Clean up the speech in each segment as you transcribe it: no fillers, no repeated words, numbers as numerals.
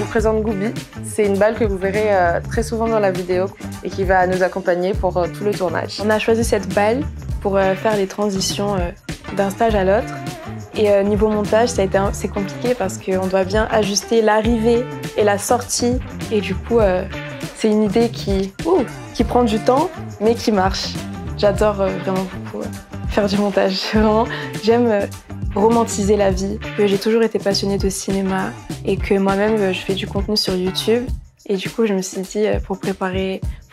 vous présente Goubi. C'est une balle que vous verrez très souvent dans la vidéo et qui va nous accompagner pour tout le tournage. On a choisi cette balle pour faire les transitions d'un stage à l'autre. Et niveau montage, c'est compliqué parce qu'on doit bien ajuster l'arrivée et la sortie. Et du coup, c'est une idée qui prend du temps, mais qui marche. J'adore vraiment beaucoup faire du montage. Vraiment, j'aime romantiser la vie, que j'ai toujours été passionnée de cinéma et que moi-même, je fais du contenu sur YouTube. Et du coup, je me suis dit,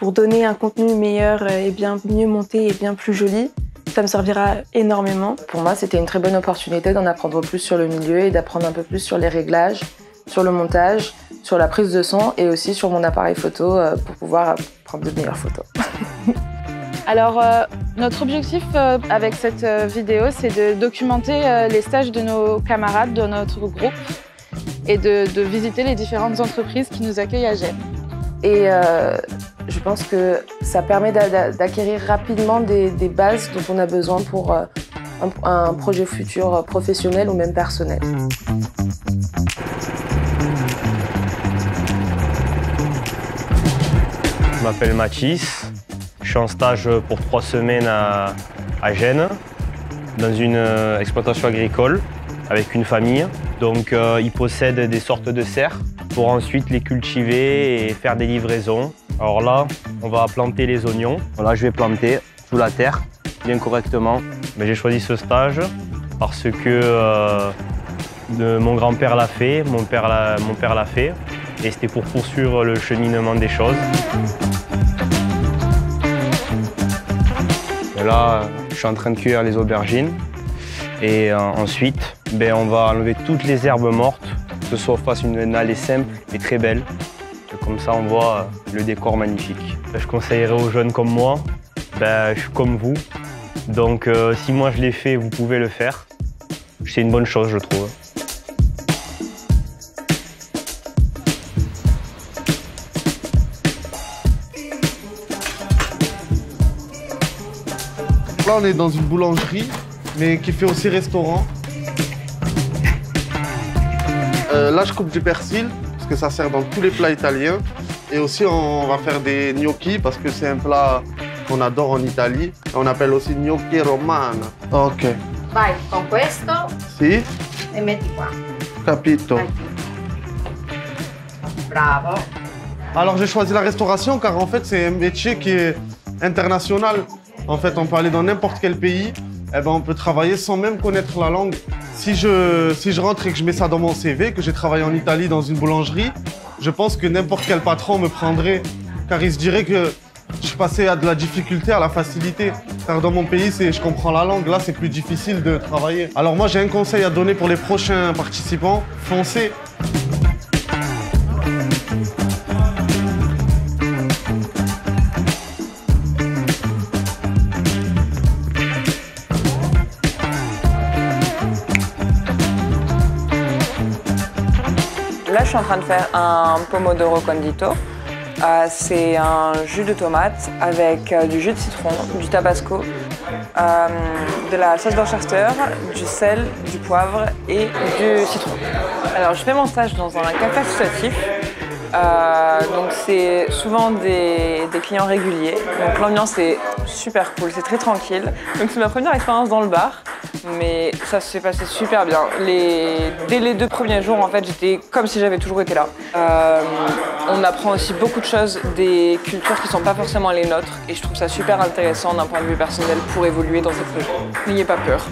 pour donner un contenu meilleur et bien mieux monté et bien plus joli, ça me servira énormément. Pour moi, c'était une très bonne opportunité d'en apprendre plus sur le milieu et d'apprendre un peu plus sur les réglages, sur le montage, sur la prise de son et aussi sur mon appareil photo pour pouvoir prendre de meilleures photos. Alors, notre objectif avec cette vidéo, c'est de documenter les stages de nos camarades, de notre groupe et de visiter les différentes entreprises qui nous accueillent à Gênes. Et je pense que ça permet d'acquérir rapidement des bases dont on a besoin pour un projet futur professionnel ou même personnel. Je m'appelle Mathis, je suis en stage pour 3 semaines à Gênes, dans une exploitation agricole avec une famille. Donc ils possèdent des sortes de serres pour ensuite les cultiver et faire des livraisons. Alors là, on va planter les oignons. Voilà, je vais planter sous la terre, bien correctement. Mais j'ai choisi ce stage parce que mon grand-père l'a fait, mon père l'a fait. Et c'était pour poursuivre le cheminement des choses. Et là, je suis en train de cueillir les aubergines. Et ensuite, on va enlever toutes les herbes mortes, que ce soit fasse une allée simple et très belle. Et comme ça, on voit le décor magnifique. Je conseillerais aux jeunes comme moi, je suis comme vous. Donc si moi je l'ai fait, vous pouvez le faire. C'est une bonne chose, je trouve. Là, on est dans une boulangerie, mais qui fait aussi restaurant. Là, je coupe du persil, parce que ça sert dans tous les plats italiens. Et aussi, on va faire des gnocchi, parce que c'est un plat qu'on adore en Italie. On appelle aussi gnocchi romano. Ok. Vai con questo Si. e metti qua. Capito. Vai. Bravo. Alors, j'ai choisi la restauration, car en fait, c'est un métier qui est international. En fait, on peut aller dans n'importe quel pays, on peut travailler sans même connaître la langue. Si je rentre et que je mets ça dans mon CV, que j'ai travaillé en Italie dans une boulangerie, je pense que n'importe quel patron me prendrait, car il se dirait que je suis passé à de la difficulté à la facilité. Car dans mon pays, je comprends la langue, là c'est plus difficile de travailler. Alors moi j'ai un conseil à donner pour les prochains participants, foncez. Là, je suis en train de faire un pomodoro condito. C'est un jus de tomate avec du jus de citron, du tabasco, de la sauce Worcester, du sel, du poivre et du citron. Alors, je fais mon stage dans un café associatif. Donc, c'est souvent des clients réguliers. Donc, l'ambiance est super cool, c'est très tranquille. Donc, c'est ma première expérience dans le bar. Mais ça s'est passé super bien. Dès les 2 premiers jours, en fait, j'étais comme si j'avais toujours été là. On apprend aussi beaucoup de choses, des cultures qui ne sont pas forcément les nôtres. Et je trouve ça super intéressant d'un point de vue personnel pour évoluer dans ces projets. N'ayez pas peur.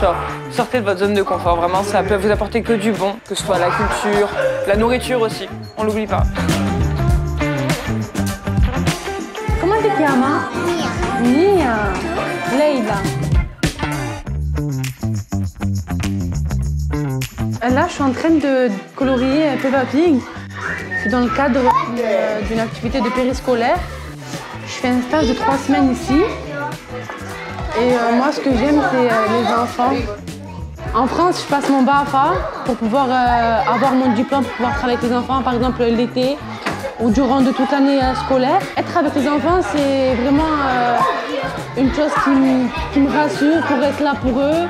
Genre, sortez de votre zone de confort. Vraiment, ça peut vous apporter que du bon, que ce soit la culture, la nourriture aussi. On l'oublie pas. Comment tu chiama? Mia. Leila. Là, je suis en train de colorier Peppa Pig. C'est dans le cadre d'une activité de périscolaire. Je fais un stage de 3 semaines ici. Et moi, ce que j'aime, c'est les enfants. En France, je passe mon BAFA pour pouvoir avoir mon diplôme, pour pouvoir travailler avec les enfants, par exemple l'été ou durant de toute l'année scolaire. Être avec les enfants, c'est vraiment une chose qui me rassure pour être là pour eux.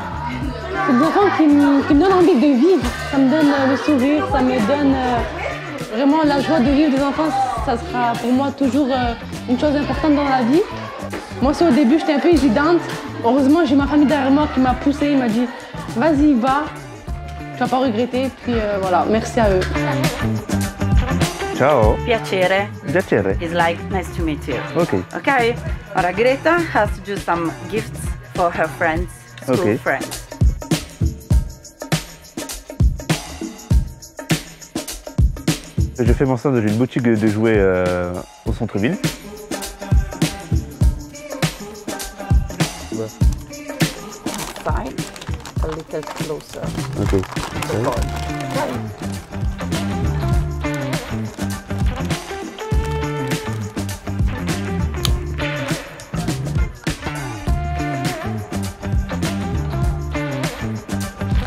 C'est des enfants qui me donnent envie de vivre. Ça me donne le sourire, ça me donne Vraiment, la joie de vivre des enfants, ça sera pour moi toujours une chose importante dans la vie. Moi aussi, au début, j'étais un peu hésitante. Heureusement, j'ai ma famille derrière moi qui m'a poussée, il m'a dit « Vas-y, va, tu vas pas regretter. » Puis voilà, merci à eux. Ciao. Piacere. Piacere. It's like nice to meet you. Ok. Okay. Ora Greta has to do some gifts for her friends, school Okay. friends. Je fais mon stage dans une boutique de jouets au centre-ville. Side, a little closer. Ok.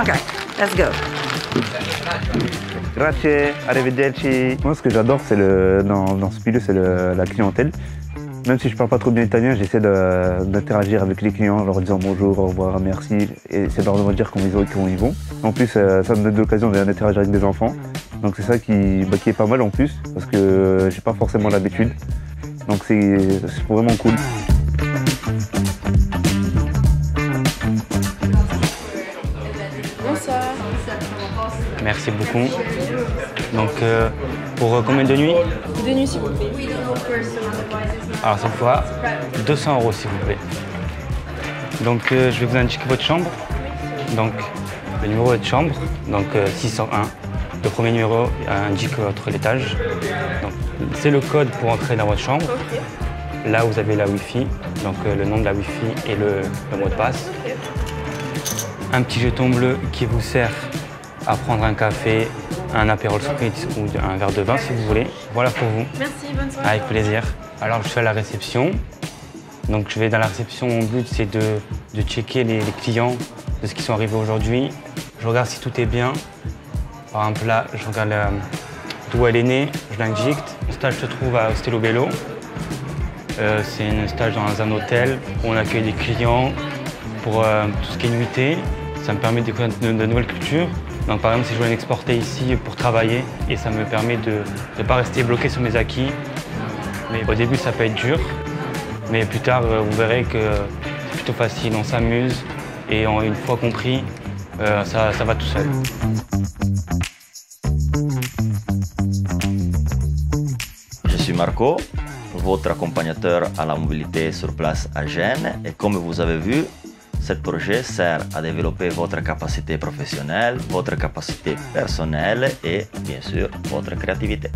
Okay, let's go. Grazie, arrivederci. Moi, ce que j'adore, c'est dans ce milieu, c'est la clientèle. Même si je parle pas trop bien italien, j'essaie d'interagir avec les clients, en leur disant bonjour, au revoir, merci, et c'est leur de dire comment ils vont. En plus, ça me donne l'occasion d'interagir avec des enfants. Donc c'est ça qui est pas mal en plus, parce que j'ai pas forcément l'habitude. Donc c'est vraiment cool. Bonsoir. Merci beaucoup. Donc, pour combien de nuits? 2 nuits, s'il vous plaît. Alors, cette fois, 200 €, s'il vous plaît. Donc, je vais vous indiquer votre chambre. Donc, le numéro de chambre, donc 601. Le premier numéro indique votre étage. Donc, c'est le code pour entrer dans votre chambre. Là, vous avez la Wi-Fi, donc le nom de la Wi-Fi et le mot de passe. Un petit jeton bleu qui vous sert à prendre un café, un apéro spritz ou un verre de vin si vous voulez. Voilà pour vous. Merci, bonne soirée. Avec plaisir. Alors je suis à la réception. Donc je vais dans la réception, mon but c'est de checker les clients de ce qui sont arrivés aujourd'hui. Je regarde si tout est bien. Par exemple là, je regarde d'où elle est née, je l'injecte. Le stage se trouve à Ostello Bello. C'est un stage dans un hôtel où on accueille des clients pour tout ce qui est nuitée. Ça me permet de découvrir de nouvelles cultures. Donc par exemple, si je voulais m'exporter ici pour travailler, et ça me permet de ne pas rester bloqué sur mes acquis. Mais au début, ça peut être dur. Mais plus tard, vous verrez que c'est plutôt facile, on s'amuse. Et une fois compris, ça va tout seul. Je suis Marco, votre accompagnateur à la mobilité sur place à Gênes. Et comme vous avez vu, ce projet sert à développer votre capacité professionnelle, votre capacité personnelle et bien sûr votre créativité.